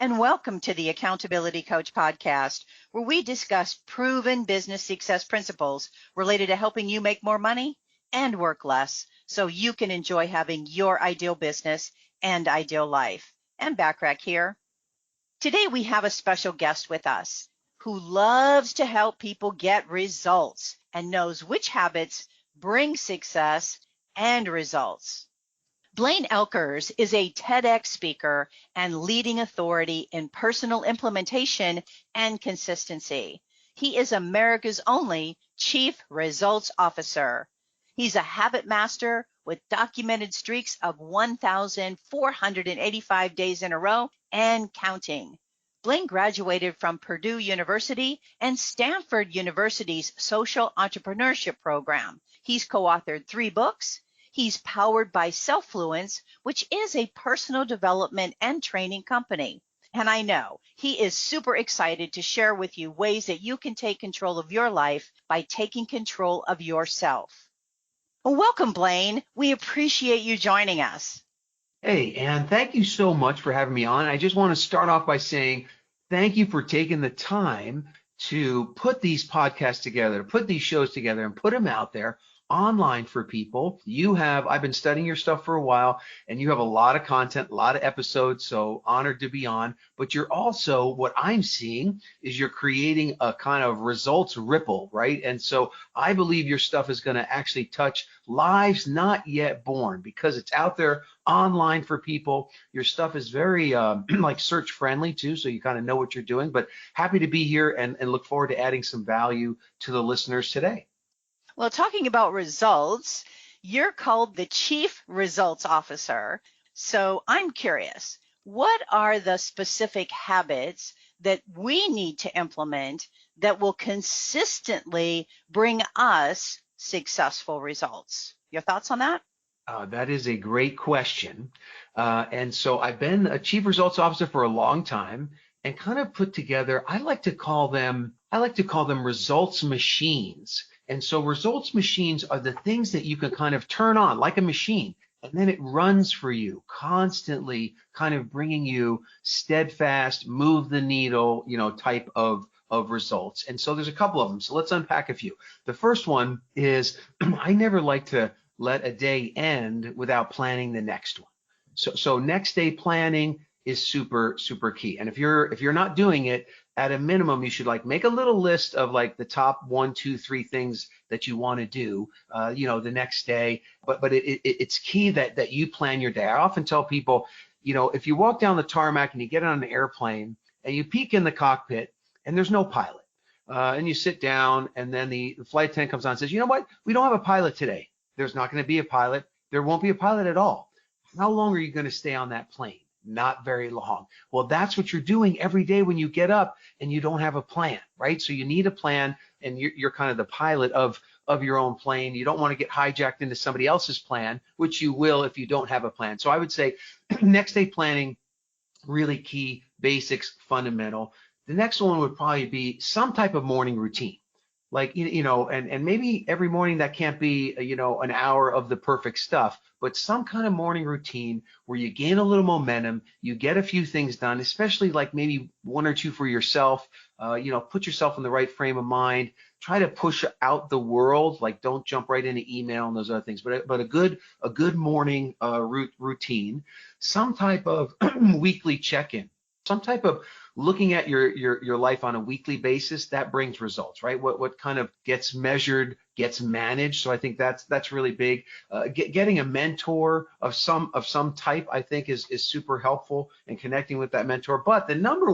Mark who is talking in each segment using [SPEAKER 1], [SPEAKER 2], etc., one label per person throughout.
[SPEAKER 1] and welcome to the Accountability Coach podcast, where we discuss proven business success principles related to helping you make more money and work less so you can enjoy having your ideal business and ideal life. And Bachrach here. Today we have a special guest with us who loves to help people get results and knows which habits bring success and results. Blaine Oelkers is a TEDx speaker and leading authority in personal implementation and consistency. He is America's only Chief Results Officer. He's a habit master with documented streaks of 1,485 days in a row and counting. Blaine graduated from Purdue University and Stanford University's Social Entrepreneurship program. He's co-authored 3 books. He's powered by Selfluence, which is a personal development and training company. And I know he is super excited to share with you ways that you can take control of your life by taking control of yourself. Well, welcome, Blaine. We appreciate you joining us.
[SPEAKER 2] Hey, Ann, thank you so much for having me on. I just want to start off by saying thank you for taking the time to put these podcasts together, put these shows together, and put them out there online for people. I've been studying your stuff for a while, and you have a lot of content, a lot of episodes, so honored to be on. But you're also, what I'm seeing is you're creating a kind of results ripple, right? And so I believe your stuff is going to actually touch lives not yet born because it's out there online for people. Your stuff is very like search friendly too, so you kind of know what you're doing. But happy to be here and look forward to adding some value to the listeners today.
[SPEAKER 1] Well, talking about results, you're called the Chief Results Officer. So I'm curious, what are the specific habits that we need to implement that will consistently bring us successful results? Your thoughts on that?
[SPEAKER 2] That is a great question. And so I've been a Chief Results Officer for a long time and kind of put together, I like to call them results machines. And so results machines are the things that you can kind of turn on like a machine, and then it runs for you constantly, kind of bringing you steadfast, move the needle, type of results. And so there's a couple of them. So let's unpack a few. The first one is I never like to let a day end without planning the next one. So next day planning is super, super key. And if you're not doing it, at a minimum, you should make a little list of the top 1, 2, 3 things that you want to do, the next day. But it's key that you plan your day. I often tell people, if you walk down the tarmac and you get on an airplane and you peek in the cockpit and there's no pilot, and you sit down and then the flight attendant comes on and says, you know what, we don't have a pilot today. There's not going to be a pilot. There won't be a pilot at all. How long are you going to stay on that plane? Not very long. Well, that's what you're doing every day when you get up and you don't have a plan, right? So you need a plan, and you're kind of the pilot of your own plane. You don't want to get hijacked into somebody else's plan, which you will if you don't have a plan. So I would say next day planning, really key, basics, fundamental. The next one would probably be some type of morning routine. And maybe every morning that can't be, an hour of the perfect stuff, but some kind of morning routine where you gain a little momentum, you get a few things done, especially maybe 1 or 2 for yourself, put yourself in the right frame of mind, try to push out the world, don't jump right into email and those other things, but a good morning routine, some type of weekly check-in, some type of looking at your life on a weekly basis. That brings results, right? What kind of gets measured gets managed. So I think that's really big. Getting a mentor of some type, I think is super helpful, and connecting with that mentor. But the number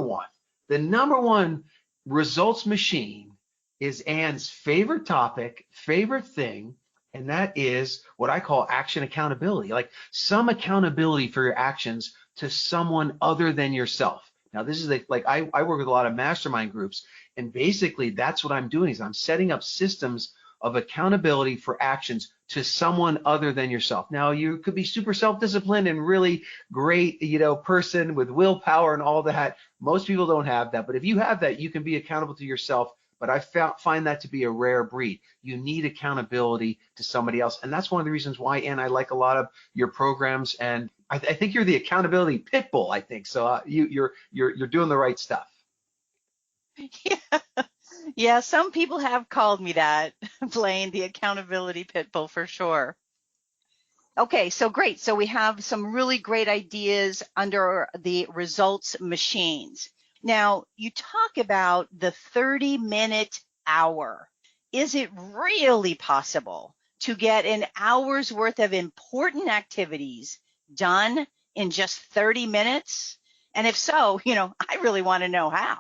[SPEAKER 2] one results machine is Ann's favorite topic, favorite thing, and that is what I call action accountability, some accountability for your actions to someone other than yourself. Now, this is I work with a lot of mastermind groups, and basically that's what I'm doing is I'm setting up systems of accountability for actions to someone other than yourself. Now, you could be super self-disciplined and really great, person with willpower and all that. Most people don't have that, but if you have that, you can be accountable to yourself. But I find that to be a rare breed. You need accountability to somebody else, and that's one of the reasons why, Ann, I like a lot of your programs and I think you're the accountability pit bull. I think so. You're doing the right stuff.
[SPEAKER 1] Yeah. Yeah, some people have called me that, Blaine, the accountability pit bull for sure. Okay, so great. So we have some really great ideas under the results machines. Now, you talk about the 30-minute hour. Is it really possible to get an hour's worth of important activities done in just 30 minutes? And if so, I really want to know how.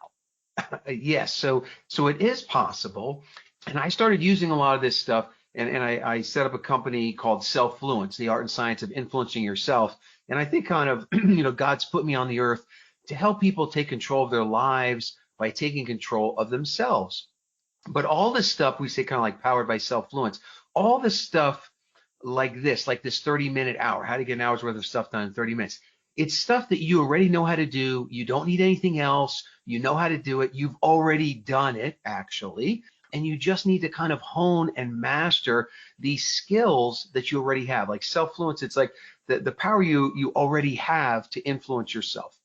[SPEAKER 2] Yes, so it is possible, and I started using a lot of this stuff, and I set up a company called Selfluence, the art and science of influencing yourself. And I think kind of God's put me on the earth to help people take control of their lives by taking control of themselves. But all this stuff we say kind of like powered by Selfluence, all this stuff like this 30-minute hour, how to get an hour's worth of stuff done in 30 minutes. It's stuff that you already know how to do. You don't need anything else. You know how to do it. You've already done it, actually. And you just need to kind of hone and master these skills that you already have. Like Selfluence, it's like the power you already have to influence yourself.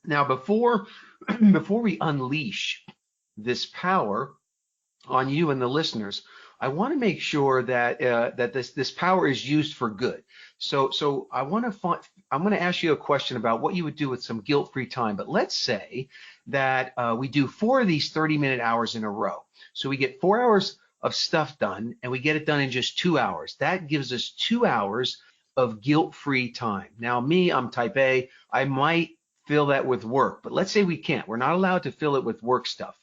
[SPEAKER 2] Now, before we unleash this power on you and the listeners, I want to make sure that that this power is used for good. So I'm going to ask you a question about what you would do with some guilt-free time. But let's say that we do 4 of these 30-minute hours in a row. So we get 4 hours of stuff done, and we get it done in just 2 hours. That gives us 2 hours of guilt-free time. Now, me, I'm type A. I might fill that with work, but let's say we can't. We're not allowed to fill it with work stuff.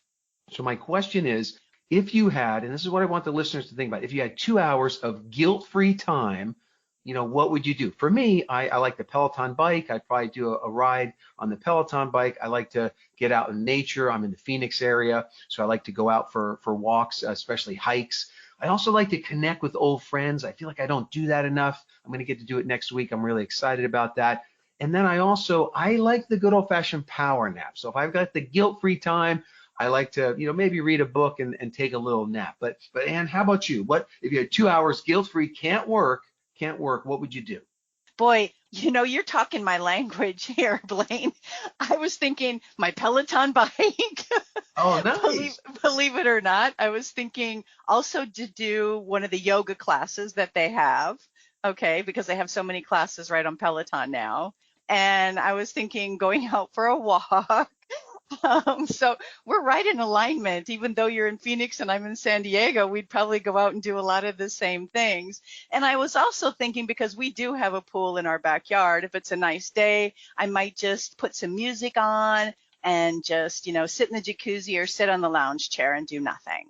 [SPEAKER 2] So my question is, if you had, and this is what I want the listeners to think about, if you had 2 hours of guilt-free time, what would you do? For me, I like the Peloton bike. I'd probably do a ride on the Peloton bike. I like to get out in nature. I'm in the Phoenix area, so I like to go out for walks, especially hikes. I also like to connect with old friends. I feel like I don't do that enough. I'm going to get to do it next week. I'm really excited about that. And then I like the good old-fashioned power nap. So if I've got the guilt-free time, I like to, maybe read a book and take a little nap. But Ann, how about you? What if you had 2 hours guilt-free, can't work, what would you do?
[SPEAKER 1] Boy, you're talking my language here, Blaine. I was thinking my Peloton bike.
[SPEAKER 2] Oh,
[SPEAKER 1] believe,
[SPEAKER 2] nice.
[SPEAKER 1] believe it or not, I was thinking also to do one of the yoga classes that they have, okay, because they have so many classes right on Peloton now. And I was thinking going out for a walk. So we're right in alignment. Even though you're in Phoenix and I'm in San Diego, we'd probably go out and do a lot of the same things. And I was also thinking, because we do have a pool in our backyard, if it's a nice day, I might just put some music on and just, sit in the jacuzzi or sit on the lounge chair and do nothing.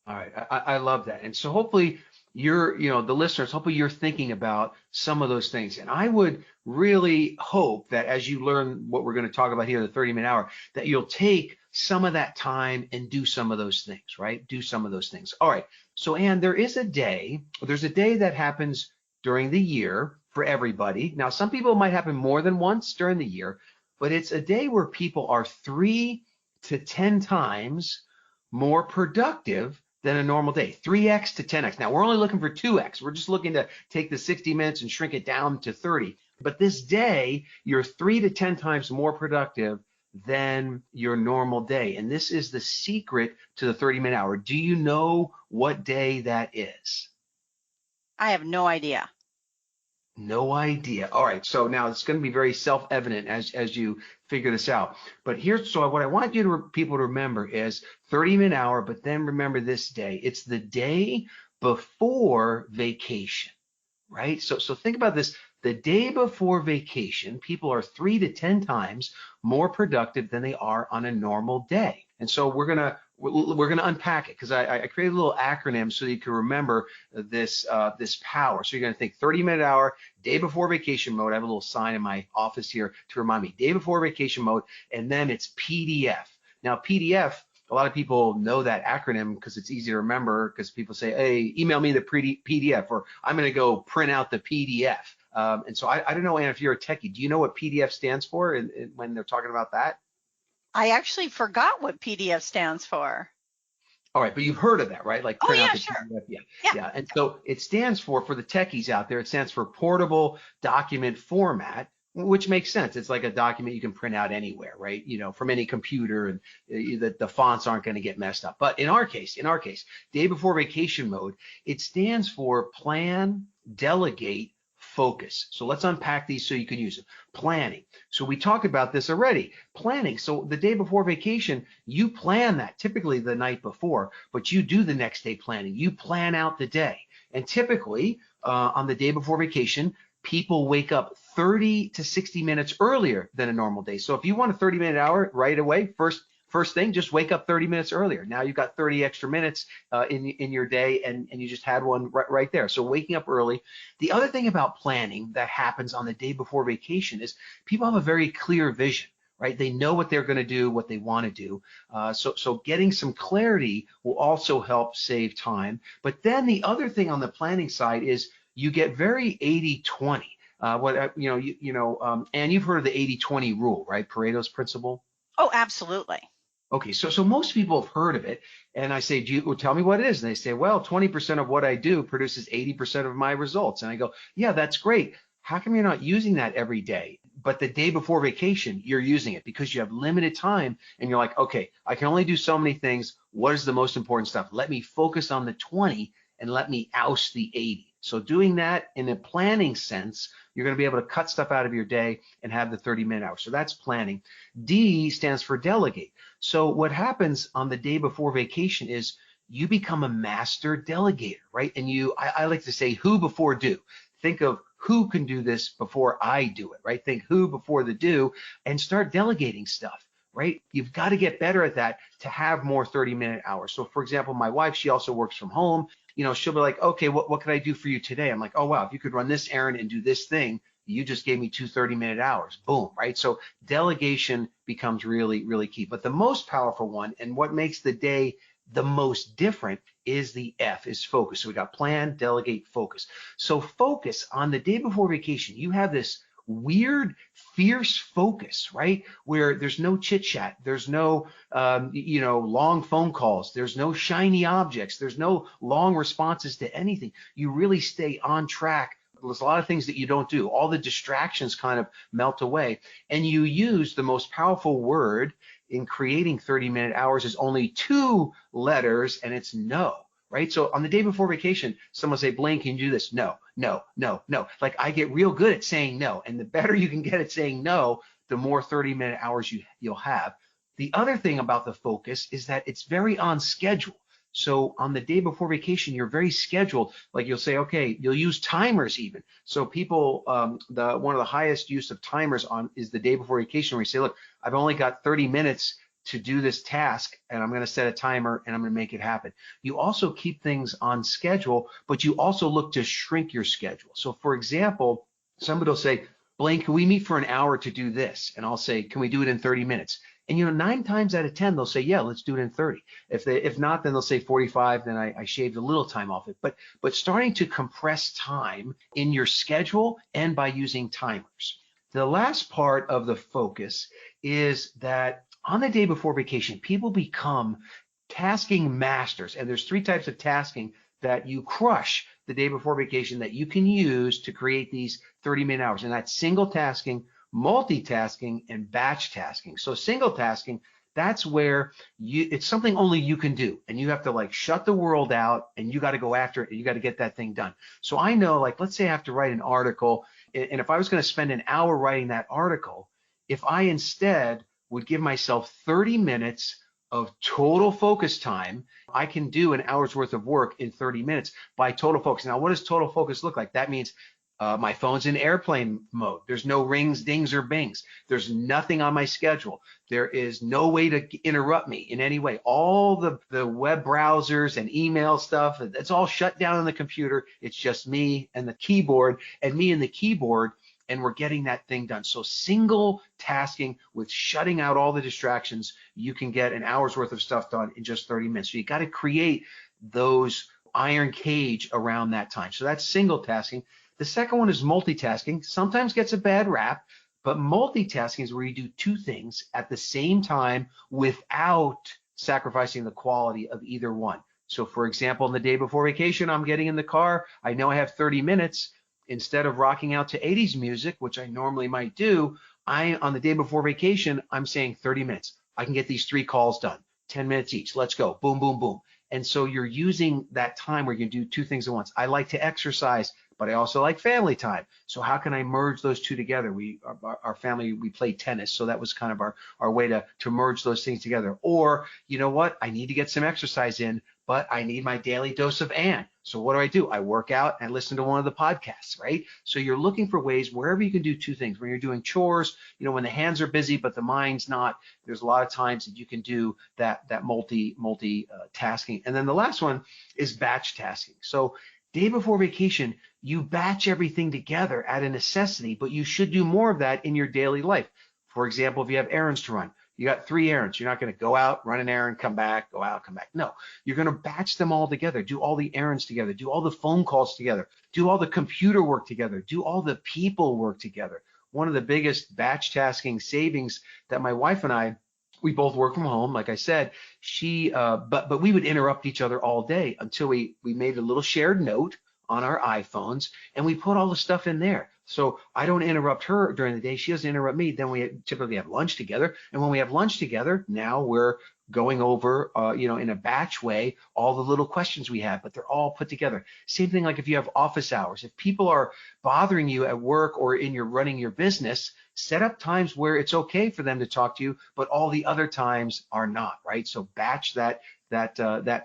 [SPEAKER 2] All right, I love that. And so hopefully the listeners, hopefully you're thinking about some of those things. And I would really hope that as you learn what we're going to talk about here, the 30-minute hour, that you'll take some of that time and do some of those things, right? Do some of those things. All right. So, Ann, there's a day that happens during the year for everybody. Now, some people might happen more than once during the year, but it's a day where people are 3 to 10 times more productive than a normal day, 3x to 10x. Now, we're only looking for 2x. We're just looking to take the 60 minutes and shrink it down to 30. But this day, you're 3 to 10 times more productive than your normal day. And this is the secret to the 30-minute hour. Do you know what day that is?
[SPEAKER 1] I have no idea.
[SPEAKER 2] No idea. All right. So now it's going to be very self-evident as you figure this out. But so what I want people to remember is 30-minute hour, but then remember this day. It's the day before vacation, right? So think about this. The day before vacation, people are 3 to 10 times more productive than they are on a normal day. And so we're gonna unpack it, because I created a little acronym so you can remember this power. So you're gonna think 30-minute hour, day before vacation mode. I have a little sign in my office here to remind me, day before vacation mode, and then it's PDF. Now PDF, a lot of people know that acronym because it's easy to remember, because people say, hey, email me the PDF, or I'm going to go print out the PDF. And so I don't know, Ann, if you're a techie, do you know what PDF stands for when they're talking about that?
[SPEAKER 1] I actually forgot what PDF stands for.
[SPEAKER 2] All right, but you've heard of that, right? Like
[SPEAKER 1] Oh
[SPEAKER 2] print out
[SPEAKER 1] yeah,
[SPEAKER 2] the
[SPEAKER 1] sure.
[SPEAKER 2] PDF. Yeah,
[SPEAKER 1] Yeah.
[SPEAKER 2] yeah. And so it stands for the techies out there, it stands for portable document format, which makes sense. It's like a document you can print out anywhere, right? From any computer, and the fonts aren't going to get messed up. But in our case, day before vacation mode, it stands for plan, delegate, focus. So let's unpack these so you can use them. Planning. So we talked about this already. Planning. So the day before vacation, you plan that typically the night before, but you do the next day planning. You plan out the day. And typically on the day before vacation, people wake up 30 to 60 minutes earlier than a normal day. So if you want a 30-minute hour right away, first thing, just wake up 30 minutes earlier. Now you've got 30 extra minutes in your day, and you just had one right there. So waking up early. The other thing about planning that happens on the day before vacation is people have a very clear vision, right? They know what they're going to do, what they want to do. So getting some clarity will also help save time. But then the other thing on the planning side is you get very 80-20. And you've heard of the 80-20 rule, right? Pareto's principle.
[SPEAKER 1] Oh, absolutely.
[SPEAKER 2] Okay, so most people have heard of it, and I say, tell me what it is? And they say, well, 20% of what I do produces 80% of my results. And I go, yeah, that's great. How come you're not using that every day? But the day before vacation, you're using it because you have limited time, and you're like, okay, I can only do so many things. What is the most important stuff? Let me focus on the 20 and let me oust the 80. So doing that in a planning sense, you're going to be able to cut stuff out of your day and have the 30-minute hour. So that's planning. D stands for delegate. So what happens on the day before vacation is you become a master delegator, right? And I like to say who before do. Think of who can do this before I do it, right? Think who before the do, and start delegating stuff, right? You've got to get better at that to have more 30-minute hours. So for example, my wife, she also works from home. She'll be like, okay, what can I do for you today? I'm like, oh, wow, if you could run this errand and do this thing, you just gave me 2 30-minute hours. Boom, right? So delegation becomes really, really key. But the most powerful one, and what makes the day the most different, is the F, is focus. So we got plan, delegate, focus. So focus on the day before vacation. You have this weird, fierce focus, right? Where there's no chit chat, there's no, long phone calls, there's no shiny objects, there's no long responses to anything. You really stay on track. There's a lot of things that you don't do. All the distractions kind of melt away, and you use the most powerful word in creating 30-minute hours is only 2 letters, and it's no. Right? So on the day before vacation, someone say, Blaine, can you do this? No, no, no, no. Like I get real good at saying no. And the better you can get at saying no, the more 30-minute hours you'll have. The other thing about the focus is that it's very on schedule. So on the day before vacation, you're very scheduled. Like you'll say, okay, you'll use timers even. So people, one of the highest use of timers is the day before vacation, where you say, look, I've only got 30 minutes to do this task, and I'm going to set a timer and I'm going to make it happen. You also keep things on schedule, but you also look to shrink your schedule. So for example, somebody will say, Blaine, can we meet for an hour to do this? And I'll say, can we do it in 30 minutes? And 9 times out of 10, they'll say, yeah, let's do it in 30. If not, then they'll say 45, then I shaved a little time off it. But starting to compress time in your schedule and by using timers. The last part of the focus is that on the day before vacation, people become tasking masters. And there's 3 types of tasking that you crush the day before vacation that you can use to create these 30-minute hours. And that's single tasking, multitasking, and batch tasking. So single tasking, that's where it's something only you can do, and you have to like shut the world out, and you got to go after it, and you got to get that thing done. So I know, like, let's say I have to write an article, and if I was going to spend an hour writing that article, if I instead would give myself 30 minutes of total focus time, I can do an hour's worth of work in 30 minutes by total focus. Now, what does total focus look like? That means my phone's in airplane mode. There's no rings, dings, or bings. There's nothing on my schedule. There is no way to interrupt me in any way. All the web browsers and email stuff, it's all shut down on the computer. It's just me and the keyboard, and me and the keyboard, and we're getting that thing done. So single tasking with shutting out all the distractions, you can get an hour's worth of stuff done in just 30 minutes. So you got to create those iron cage around that time. So that's single tasking. The second one is multitasking. Sometimes gets a bad rap, but multitasking is where you do 2 things at the same time without sacrificing the quality of either one. So for example, in the day before vacation, I'm getting in the car. I know I have 30 minutes. Instead of rocking out to 80s music, which I normally might do, on the day before vacation, I'm saying 30 minutes. I can get these 3 calls done, 10 minutes each. Let's go. Boom, boom, boom. And so you're using that time where you can do 2 things at once. I like to exercise, but I also like family time. So how can I merge those 2 together? Our family, we played tennis. So that was kind of our way to merge those things together. Or, you know what? I need to get some exercise in, but I need my daily dose of Ann. So what do? I work out and listen to one of the podcasts, right? So you're looking for ways wherever you can do 2 things. When you're doing chores, when the hands are busy, but the mind's not, there's a lot of times that you can do that multi tasking. And then the last one is batch tasking. So day before vacation, you batch everything together at a necessity, but you should do more of that in your daily life. For example, if you have errands to run, you got 3 errands. You're not going to go out, run an errand, come back, go out, come back. No, you're going to batch them all together, do all the errands together, do all the phone calls together, do all the computer work together, do all the people work together. One of the biggest batch tasking savings that my wife and I, we both work from home. Like I said, but we would interrupt each other all day until we made a little shared note on our iPhones and we put all the stuff in there. So I don't interrupt her during the day. She doesn't interrupt me. Then we typically have lunch together. And when we have lunch together, now we're going over, in a batch way, all the little questions we have, but they're all put together. Same thing like if you have office hours. If people are bothering you at work or running your business, set up times where it's okay for them to talk to you, but all the other times are not, right? So batch that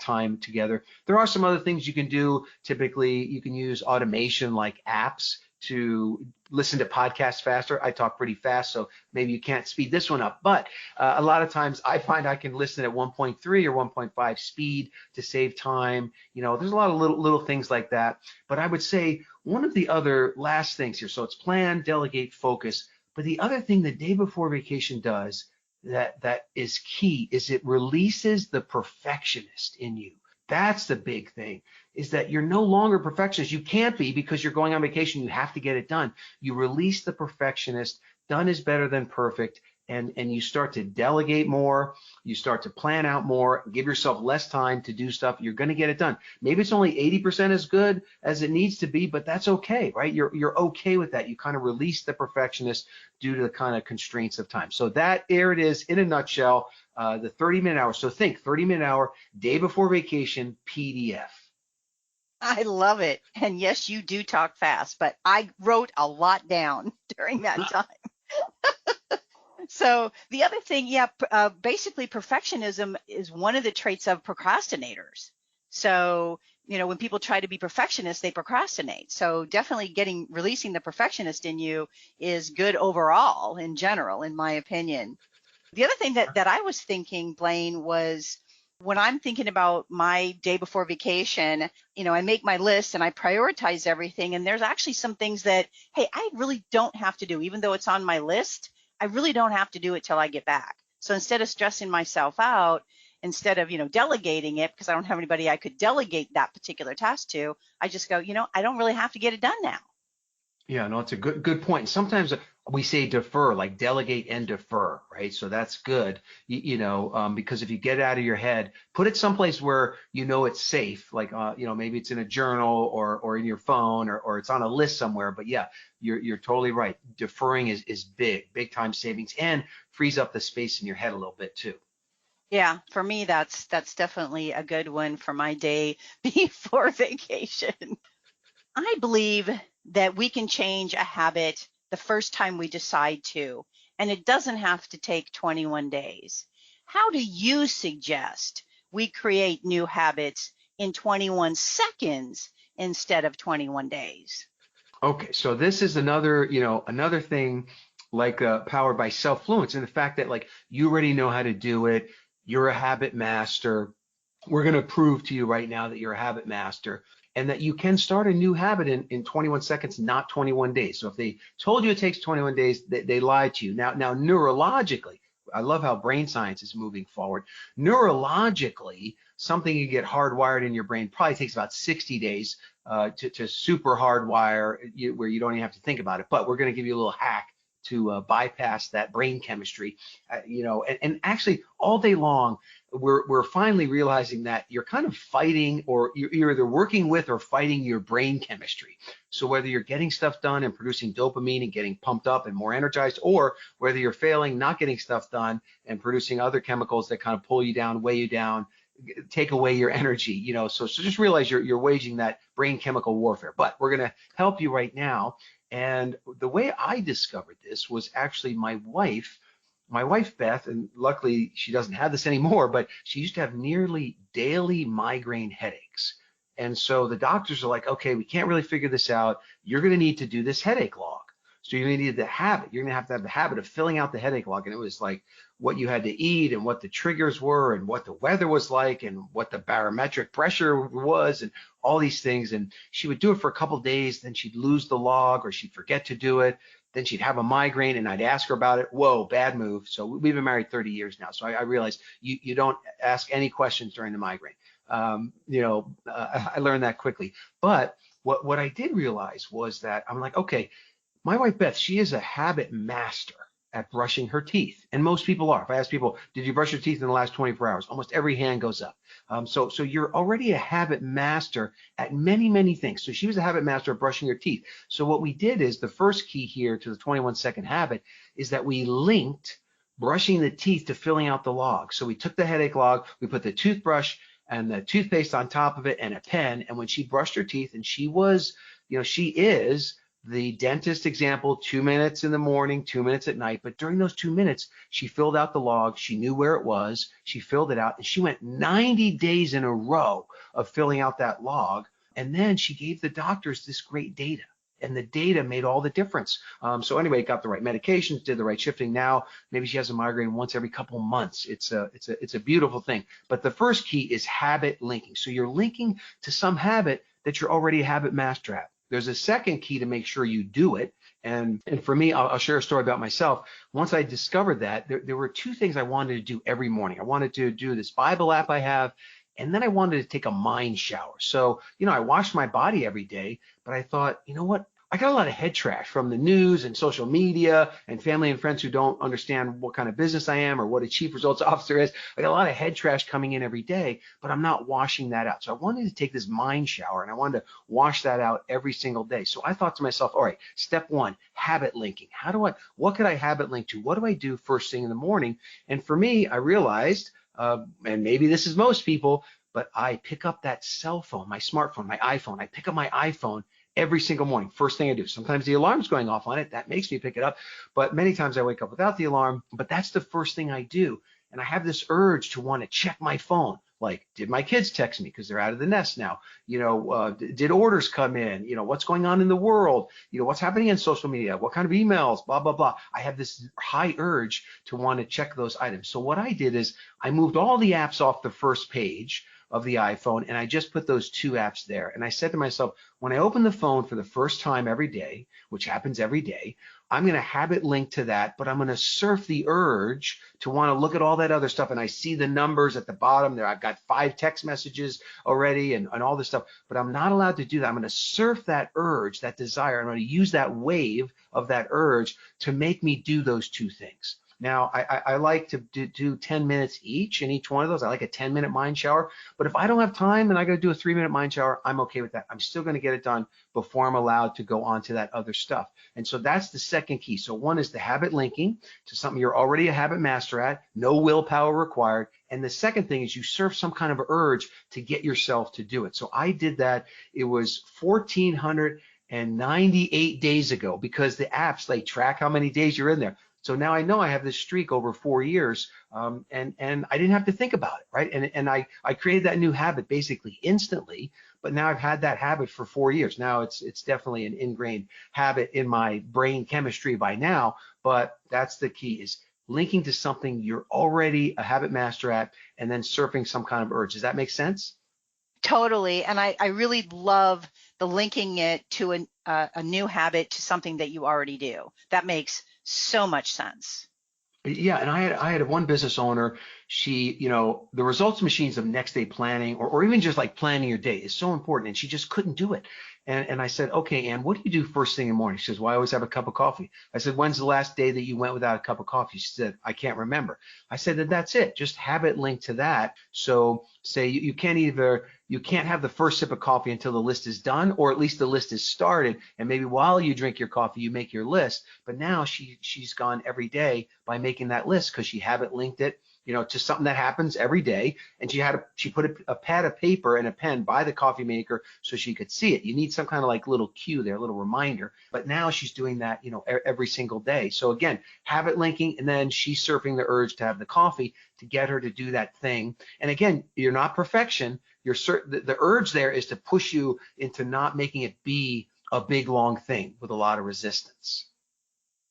[SPEAKER 2] time together. There are some other things you can do. Typically, you can use automation like apps to listen to podcasts faster. I talk pretty fast, so maybe you can't speed this one up. But a lot of times I find I can listen at 1.3 or 1.5 speed to save time. There's a lot of little things like that. But I would say one of the other last things here, so it's plan, delegate, focus. But the other thing the day before vacation does that is key is it releases the perfectionist in you. That's the big thing, is that you're no longer perfectionist. You can't be, because you're going on vacation. You have to get it done. You release the perfectionist. Done is better than perfect. And you start to delegate more. You start to plan out more, give yourself less time to do stuff. You're going to get it done. Maybe it's only 80% as good as it needs to be, but that's okay, right? You're okay with that. You kind of release the perfectionist due to the kind of constraints of time. So there it is in a nutshell, the 30-minute hour. So think 30-minute hour, day before vacation, PDF.
[SPEAKER 1] I love it. And yes, you do talk fast, but I wrote a lot down during that time. So the other thing, basically perfectionism is one of the traits of procrastinators. So, when people try to be perfectionists, they procrastinate. So definitely releasing the perfectionist in you is good overall in general, in my opinion. The other thing that I was thinking, Blaine, was when I'm thinking about my day before vacation, I make my list and I prioritize everything. And there's actually some things that, hey, I really don't have to do, even though it's on my list. I really don't have to do it till I get back. So instead of stressing myself out, instead of, delegating it, because I don't have anybody I could delegate that particular task to, I just go, I don't really have to get it done now.
[SPEAKER 2] Yeah, no, it's a good point. Sometimes we say defer, like delegate and defer, right? So that's good, because if you get out of your head, put it someplace where it's safe, like maybe it's in a journal or in your phone or it's on a list somewhere. But yeah, you're totally right. Deferring is big time savings, and frees up the space in your head a little bit too.
[SPEAKER 1] Yeah, for me, that's definitely a good one for my day before vacation. I believe that we can change a habit the first time we decide to, and it doesn't have to take 21 days. How do you suggest we create new habits in 21 seconds instead of 21 days?
[SPEAKER 2] Okay, so this is another thing like powered by Selfluence, and the fact that like you already know how to do it. You're a habit master. We're going to prove to you right now that you're a habit master, and that you can start a new habit in 21 seconds, not 21 days. So if they told you it takes 21 days, they lied to you. Now neurologically, I love how brain science is moving forward. Neurologically, something you get hardwired in your brain probably takes about 60 days to super hardwire where you don't even have to think about it. But we're going to give you a little hack to bypass that brain chemistry, and actually all day long, we're finally realizing that you're kind of fighting, or you're either working with or fighting your brain chemistry. So whether you're getting stuff done and producing dopamine and getting pumped up and more energized, or whether you're failing, not getting stuff done and producing other chemicals that kind of pull you down, weigh you down, take away your energy, so just realize you're waging that brain chemical warfare. But we're going to help you right now. And the way I discovered this was actually my wife, Beth, and luckily she doesn't have this anymore, but she used to have nearly daily migraine headaches. And so the doctors are like, okay, we can't really figure this out. You're going to need to do this headache log. So you're going to need the habit. You're going to have the habit of filling out the headache log. And it was like what you had to eat and what the triggers were and what the weather was like and what the barometric pressure was and all these things. And she would do it for a couple of days. Then she'd lose the log or she'd forget to do it. Then she'd have a migraine and I'd ask her about it. Whoa, bad move. So we've been married 30 years now. So I realized you don't ask any questions during the migraine. I learned that quickly. But what I did realize was that I'm like, okay, my wife, Beth, she is a habit master at brushing her teeth. And most people are. If I ask people, did you brush your teeth in the last 24 hours? Almost every hand goes up. So you're already a habit master at many, many things. So she was a habit master at brushing her teeth. So what we did is the first key here to the 21-second habit is that we linked brushing the teeth to filling out the log. So we took the headache log, we put the toothbrush and the toothpaste on top of it and a pen. And when she brushed her teeth, and she is the dentist example, 2 minutes in the morning, 2 minutes at night. But during those 2 minutes, she filled out the log. She knew where it was. She filled it out, and she went 90 days in a row of filling out that log. And then she gave the doctors this great data, and the data made all the difference. So anyway, got the right medications, did the right shifting. Now maybe she has a migraine once every couple months. It's a beautiful thing. But the first key is habit linking. So you're linking to some habit that you're already a habit master at. There's a second key to make sure you do it. And for me, I'll share a story about myself. Once I discovered that, there were two things I wanted to do every morning. I wanted to do this Bible app I have, and then I wanted to take a mind shower. So, I wash my body every day, but I thought, you know what? I got a lot of head trash from the news and social media and family and friends who don't understand what kind of business I am or what a chief results officer is. I got a lot of head trash coming in every day, but I'm not washing that out. So I wanted to take this mind shower, and I wanted to wash that out every single day. So I thought to myself, all right, step one, habit linking. What could I habit link to? What do I do first thing in the morning? And for me, I realized, and maybe this is most people, but I pick up that cell phone, my smartphone, my iPhone. I pick up my iPhone every single morning. First thing I do. Sometimes the alarm's going off on it. That makes me pick it up. But many times I wake up without the alarm. But that's the first thing I do. And I have this urge to want to check my phone. Like, did my kids text me because they're out of the nest now? Did orders come in? What's going on in the world? What's happening in social media? What kind of emails? Blah, blah, blah. I have this high urge to want to check those items. So what I did is I moved all the apps off the first page of the iPhone, and I just put those two apps there. And I said to myself, when I open the phone for the first time every day, which happens every day, I'm going to habit link to that, but I'm going to surf the urge to want to look at all that other stuff. And I see the numbers at the bottom there. I've got 5 text messages already and all this stuff, but I'm not allowed to do that. I'm going to surf that urge, that desire. I'm going to use that wave of that urge to make me do those two things. Now, I like to do 10 minutes each in each one of those. I like a 10-minute mind shower. But if I don't have time and I got to do a 3-minute mind shower, I'm okay with that. I'm still going to get it done before I'm allowed to go on to that other stuff. And so that's the second key. So one is the habit linking to something you're already a habit master at, no willpower required. And the second thing is you surf some kind of urge to get yourself to do it. So I did that. It was 1,498 days ago, because the apps, they track how many days you're in there. So now I know I have this streak over 4 years, and I didn't have to think about it, right? And I created that new habit basically instantly, but now I've had that habit for 4 years. Now it's definitely an ingrained habit in my brain chemistry by now, but that's the key, is linking to something you're already a habit master at and then surfing some kind of urge. Does that make sense?
[SPEAKER 1] Totally. And I really love the linking it to a new habit to something that you already do. That makes so much sense.
[SPEAKER 2] Yeah, and I had one business owner. She, the results machines of next day planning, or even just like planning your day, is so important, and she just couldn't do it. And I said, okay, Ann, what do you do first thing in the morning? She says, well, I always have a cup of coffee. I said, when's the last day that you went without a cup of coffee? She said, I can't remember. I said, then that's it. Just have it linked to that. So say you can't have the first sip of coffee until the list is done, or at least the list is started. And maybe while you drink your coffee, you make your list. But now she's gone every day by making that list because she habit linked it, to something that happens every day. And she put a pad of paper and a pen by the coffee maker so she could see it. You need some kind of like little cue there, a little reminder. But now she's doing that, every single day. So again, habit linking, and then she's surfing the urge to have the coffee to get her to do that thing. And again, you're not perfection. The urge there is to push you into not making it be a big, long thing with a lot of resistance.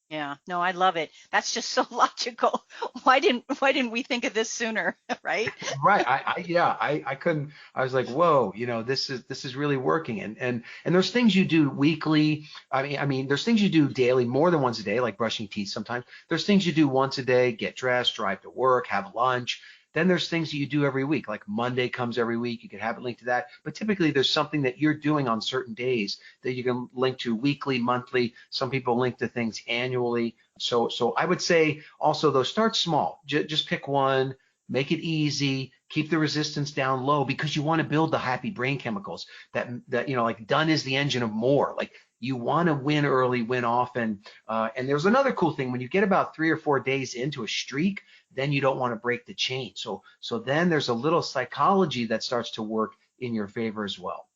[SPEAKER 1] Yeah, no, I love it. That's just so logical. Why didn't we think of this sooner, right?
[SPEAKER 2] Right. I couldn't. I was like, whoa, this is really working. And there's things you do weekly. I mean, there's things you do daily, more than once a day, like brushing teeth sometimes. There's things you do once a day, get dressed, drive to work, have lunch. Then there's things that you do every week, like Monday comes every week. You can have it linked to that. But typically there's something that you're doing on certain days that you can link to weekly, monthly. Some people link to things annually. So I would say also, though, start small. Just pick one, make it easy, keep the resistance down low, because you want to build the happy brain chemicals that like done is the engine of more. Like you want to win early, win often. And there's another cool thing. When you get about 3 or 4 days into a streak, then you don't want to break the chain. So then there's a little psychology that starts to work in your favor as well.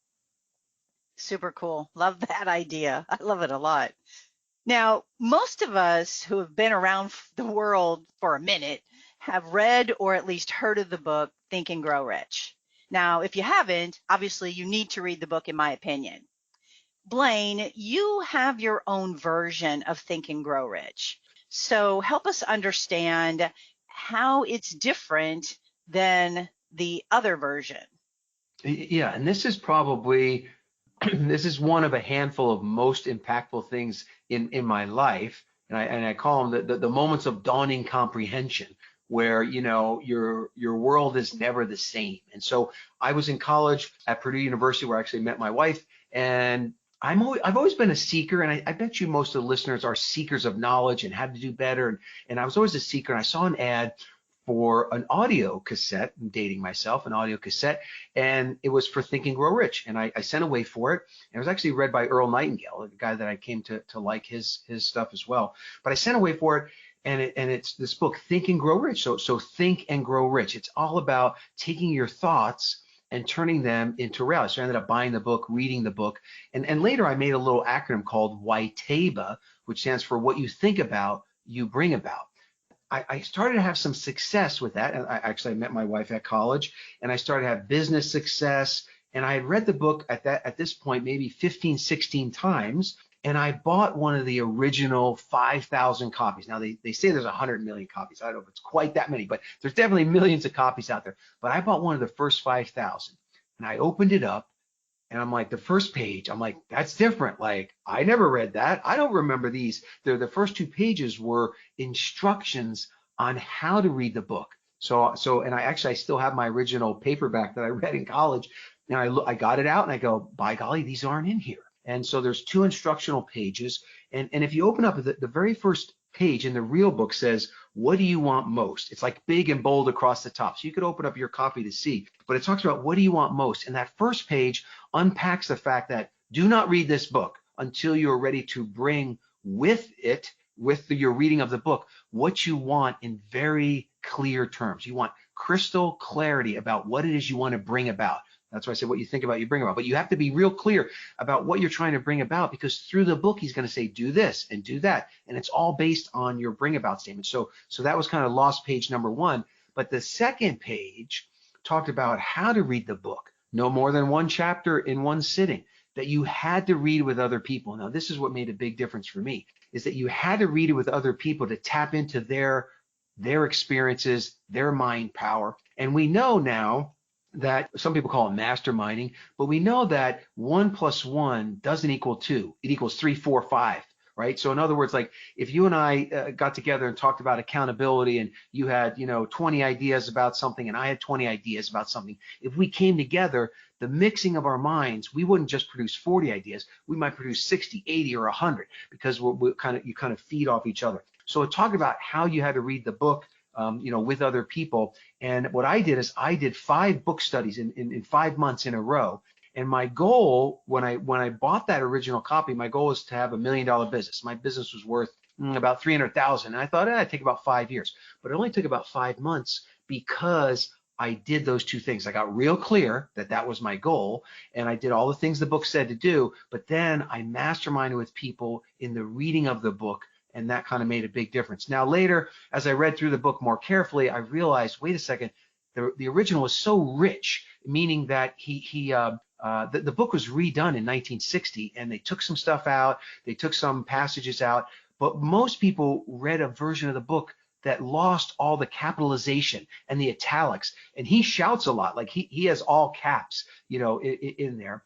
[SPEAKER 1] Super cool. Love that idea. I love it a lot. Now, most of us who have been around the world for a minute have read or at least heard of the book Think and Grow Rich. Now, if you haven't, obviously you need to read the book, in my opinion. Blaine, you have your own version of Think and Grow Rich. So help us understand how it's different than the other version.
[SPEAKER 2] Yeah, and this is probably this is one of a handful of most impactful things in my life, and I call them the moments of dawning comprehension, where your world is never the same. And so I was in college at Purdue University, where I actually met my wife, and I've always been a seeker, and I bet you most of the listeners are seekers of knowledge and how to do better. And I was always a seeker, and I saw an ad for an audio cassette. I'm dating myself, an audio cassette, and it was for Think and Grow Rich. And I sent away for it. And it was actually read by Earl Nightingale, a guy that I came to like his stuff as well. But I sent away for it. And it's this book, Think and Grow Rich. So Think and Grow Rich. It's all about taking your thoughts and turning them into reality. So I ended up buying the book, reading the book, and later I made a little acronym called YTABA, which stands for What You Think About, You Bring About. I started to have some success with that. And I met my wife at college, and I started to have business success. And I had read the book at this point maybe 15, 16 times. And I bought one of the original 5,000 copies. Now, they say there's 100 million copies. I don't know if it's quite that many, but there's definitely millions of copies out there. But I bought one of the first 5,000, and I opened it up, and I'm like, the first page, I'm like, that's different. Like, I never read that. I don't remember these. The first 2 pages were instructions on how to read the book. And I still have my original paperback that I read in college. And I got it out, and I go, by golly, these aren't in here. And so there's 2 instructional pages. And if you open up the very first page in the real book says, what do you want most? It's like big and bold across the top. So you could open up your copy to see, but it talks about what do you want most? And that first page unpacks the fact that do not read this book until you're ready to bring with your reading of the book, what you want in very clear terms. You want crystal clarity about what it is you want to bring about. That's why I said what you think about, you bring about. But you have to be real clear about what you're trying to bring about, because through the book, he's going to say, do this and do that. And it's all based on your bring about statement. So that was kind of lost page number 1. But the second page talked about how to read the book. No more than 1 chapter in 1 sitting, that you had to read with other people. Now, this is what made a big difference for me, is that you had to read it with other people to tap into their experiences, their mind power. And we know now that some people call it masterminding, but we know that 1 + 1 doesn't equal 2. It equals 3, 4, 5, right? So in other words, like if you and I got together and talked about accountability, and you had, 20 ideas about something and I had 20 ideas about something, if we came together, the mixing of our minds, we wouldn't just produce 40 ideas. We might produce 60, 80, or 100 because you kind of feed off each other. So it talked about how you had to read the book, with other people. And what I did is I did 5 book studies in 5 months in a row. And my goal, when I bought that original copy, my goal was to have $1 million business. My business was worth about 300,000. And I thought it'd take about 5 years, but it only took about 5 months because I did those 2 things. I got real clear that that was my goal, and I did all the things the book said to do, but then I masterminded with people in the reading of the book, and that kind of made a big difference. Now later, as I read through the book more carefully, I realized, wait a second, the original was so rich, meaning that the book was redone in 1960, and they took some stuff out, they took some passages out, but most people read a version of the book that lost all the capitalization and the italics, and he shouts a lot, like he has all caps, in there,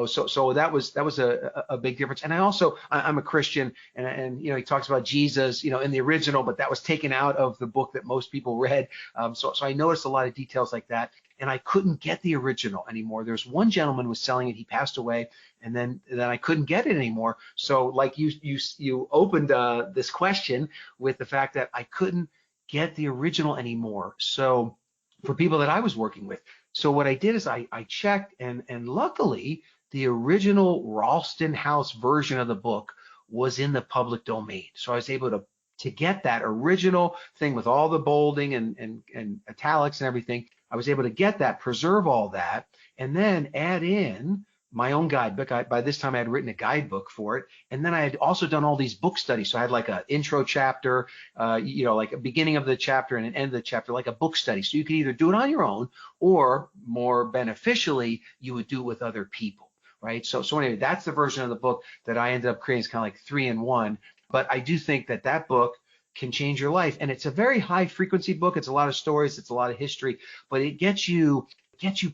[SPEAKER 2] so that was a big difference. And I'm a Christian, and he talks about Jesus, in the original, but that was taken out of the book that most people read. So I noticed a lot of details like that, and I couldn't get the original anymore. There's one gentleman was selling it, he passed away, and then I couldn't get it anymore. So like you opened this question with the fact that I couldn't get the original anymore. So for people that I was working with, so what I did is I checked, and luckily the original Ralston House version of the book was in the public domain. So I was able to get that original thing with all the bolding and italics and everything. I was able to get that, preserve all that, and then add in my own guidebook. By this time I had written a guidebook for it, and then I had also done all these book studies. So I had like an intro chapter, like a beginning of the chapter and an end of the chapter, like a book study. So you could either do it on your own, or more beneficially, you would do it with other people, right? So anyway, that's the version of the book that I ended up creating. It's kind of like 3-in-1. But I do think that book can change your life, and it's a very high frequency book. It's a lot of stories, it's a lot of history, but it gets you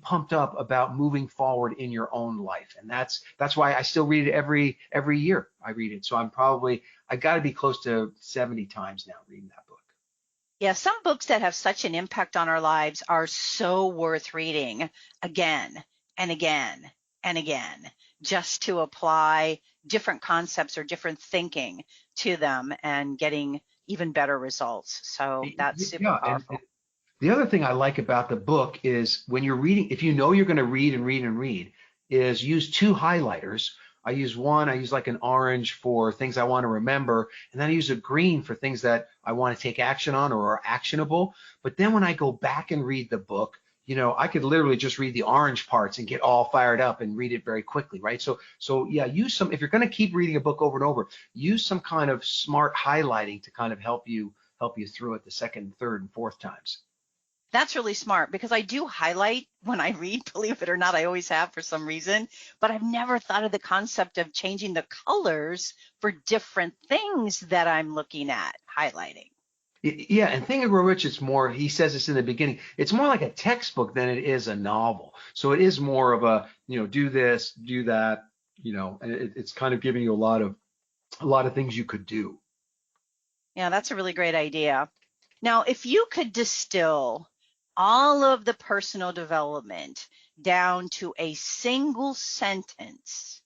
[SPEAKER 2] pumped up about moving forward in your own life. And that's why I still read it every year. I read it. So I've got to be close to 70 times now reading that book.
[SPEAKER 1] Yeah, some books that have such an impact on our lives are so worth reading again and again and again, just to apply different concepts or different thinking to them and getting even better results. So that's super powerful.
[SPEAKER 2] And the other thing I like about the book is when you're reading, if you know you're going to read and read and read, is use 2 highlighters. I use like an orange for things I want to remember, and then I use a green for things that I want to take action on or are actionable. But then when I go back and read the book, I could literally just read the orange parts and get all fired up and read it very quickly, right? So yeah, use some, if you're going to keep reading a book over and over, use some kind of smart highlighting to kind of help you through it the second, third, and fourth times.
[SPEAKER 1] That's really smart, because I do highlight when I read, believe it or not. I always have for some reason, but I've never thought of the concept of changing the colors for different things that I'm looking at highlighting.
[SPEAKER 2] Yeah, and Think and Grow Rich, it's more, he says this in the beginning, it's more like a textbook than it is a novel. So it is more of a, do this, do that, and it's kind of giving you a lot of things you could do.
[SPEAKER 1] Yeah, that's a really great idea. Now, if you could distill all of the personal development down to a single sentence,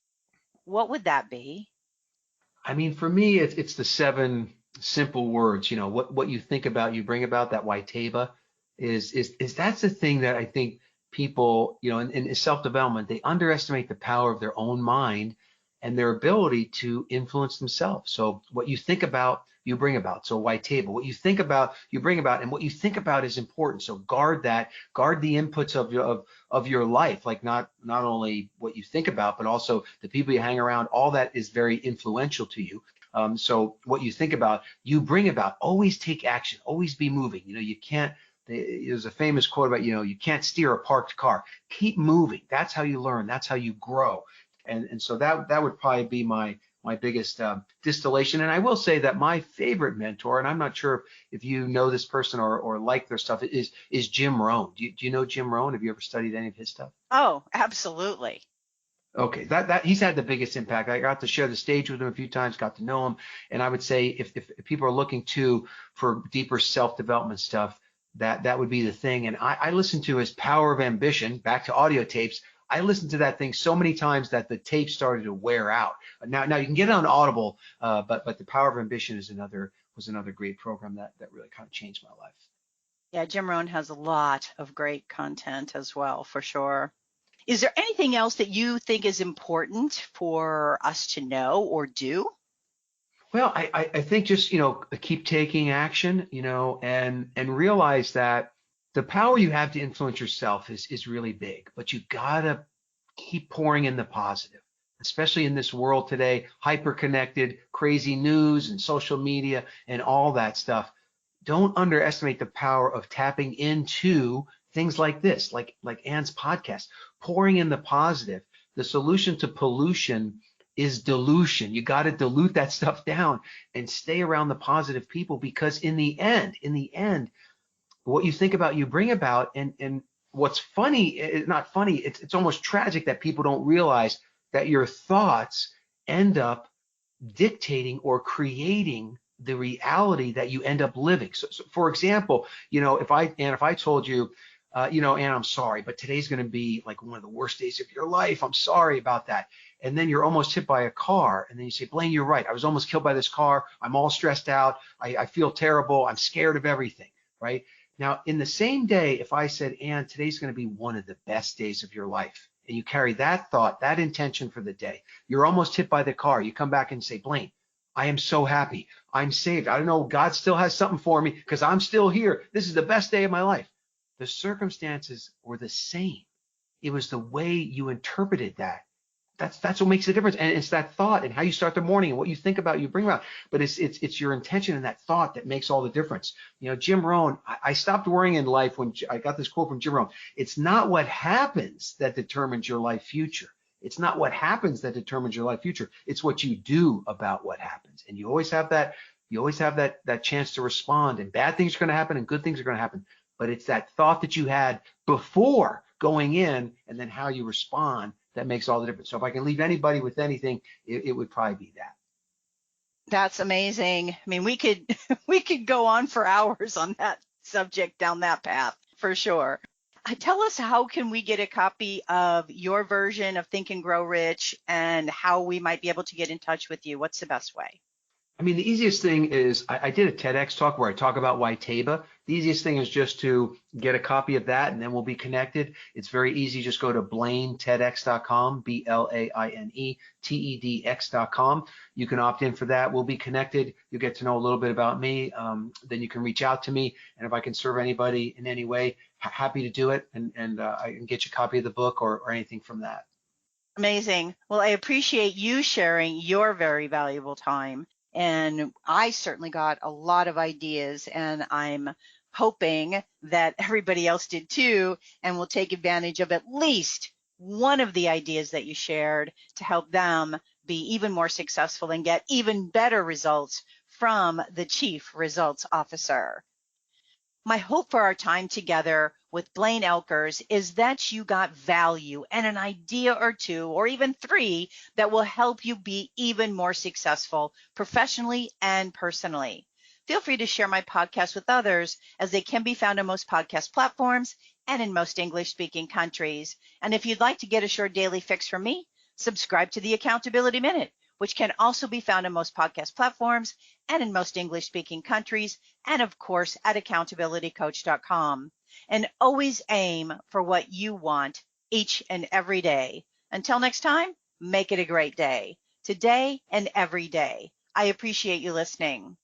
[SPEAKER 1] what would that be?
[SPEAKER 2] I mean, for me, it's the 7 simple words. What you think about, you bring about. That Waiteva is that's the thing that I think people, in self-development, they underestimate the power of their own mind and their ability to influence themselves. So what you think about, you bring about. So Waiteva, what you think about, you bring about, and what you think about is important. So guard that, guard the inputs of your life, like not only what you think about, but also the people you hang around. All that is very influential to you. So what you think about, you bring about. Always take action, always be moving. You can't, there's a famous quote about, you can't steer a parked car. Keep moving. That's how you learn. That's how you grow. And so that would probably be my biggest distillation. And I will say that my favorite mentor, and I'm not sure if you know this person or like their stuff, is Jim Rohn. Do you know Jim Rohn? Have you ever studied any of his stuff?
[SPEAKER 1] Oh, absolutely.
[SPEAKER 2] Okay, that he's had the biggest impact. I got to share the stage with him a few times, got to know him, and I would say if people are looking for deeper self-development stuff, that would be the thing. And I listened to his Power of Ambition, back to audio tapes. I listened to that thing so many times that the tape started to wear out. Now you can get it on Audible, but The Power of Ambition was another great program that really kind of changed my life.
[SPEAKER 1] Yeah, Jim Rohn has a lot of great content as well, for sure. Is there anything else that you think is important for us to know or do?
[SPEAKER 2] Well, I think just, keep taking action, and realize that the power you have to influence yourself is really big, but you gotta keep pouring in the positive, especially in this world today, hyper connected, crazy news and social media and all that stuff. Don't underestimate the power of tapping into things like this, like Anne's podcast, pouring in the positive. The solution to pollution is dilution. You got to dilute that stuff down and stay around the positive people, because in the end, what you think about, you bring about. And what's funny, not funny, it's almost tragic that people don't realize that your thoughts end up dictating or creating the reality that you end up living. So for example, if I told you, Ann, I'm sorry, but today's going to be like one of the worst days of your life. I'm sorry about that. And then you're almost hit by a car. And then you say, Blaine, you're right. I was almost killed by this car. I'm all stressed out. I feel terrible. I'm scared of everything. Right. Now, in the same day, if I said, Ann, today's going to be one of the best days of your life, and you carry that thought, that intention for the day, you're almost hit by the car. You come back and say, Blaine, I am so happy. I'm saved. I don't know. God still has something for me because I'm still here. This is the best day of my life. The circumstances were the same. It was the way you interpreted that. That's what makes the difference. And it's that thought and how you start the morning and what you think about, you bring about. But it's your intention and that thought that makes all the difference. Jim Rohn, I stopped worrying in life when I got this quote from Jim Rohn. It's not what happens that determines your life future. It's not what happens that determines your life future. It's what you do about what happens. And you always have that chance to respond, and bad things are going to happen and good things are going to happen. But it's that thought that you had before going in and then how you respond that makes all the difference. So if I can leave anybody with anything, it would probably be that.
[SPEAKER 1] That's amazing. I mean, we could we could go on for hours on that subject, down that path, for sure. Tell us, how can we get a copy of your version of Think and Grow Rich, and how we might be able to get in touch with you? What's the best way?
[SPEAKER 2] I mean, the easiest thing is I did a TEDx talk where I talk about why TABA. The easiest thing is just to get a copy of that, and then we'll be connected. It's very easy. Just go to BlaineTEDx.com, BlaineTEDx.com. You can opt in for that. We'll be connected. You'll get to know a little bit about me. Then you can reach out to me, and if I can serve anybody in any way, happy to do it. And I can get you a copy of the book or anything from that.
[SPEAKER 1] Amazing. Well, I appreciate you sharing your very valuable time. And I certainly got a lot of ideas, and I'm hoping that everybody else did too, and will take advantage of at least one of the ideas that you shared to help them be even more successful and get even better results from the Chief Results Officer. My hope for our time together with Blaine Oelkers is that you got value and an idea or two, or even three, that will help you be even more successful professionally and personally. Feel free to share my podcast with others, as they can be found on most podcast platforms and in most English-speaking countries. And if you'd like to get a short daily fix from me, subscribe to the Accountability Minute, which can also be found on most podcast platforms and in most English-speaking countries, and of course at accountabilitycoach.com. And always aim for what you want each and every day. Until next time, make it a great day, today and every day. I appreciate you listening.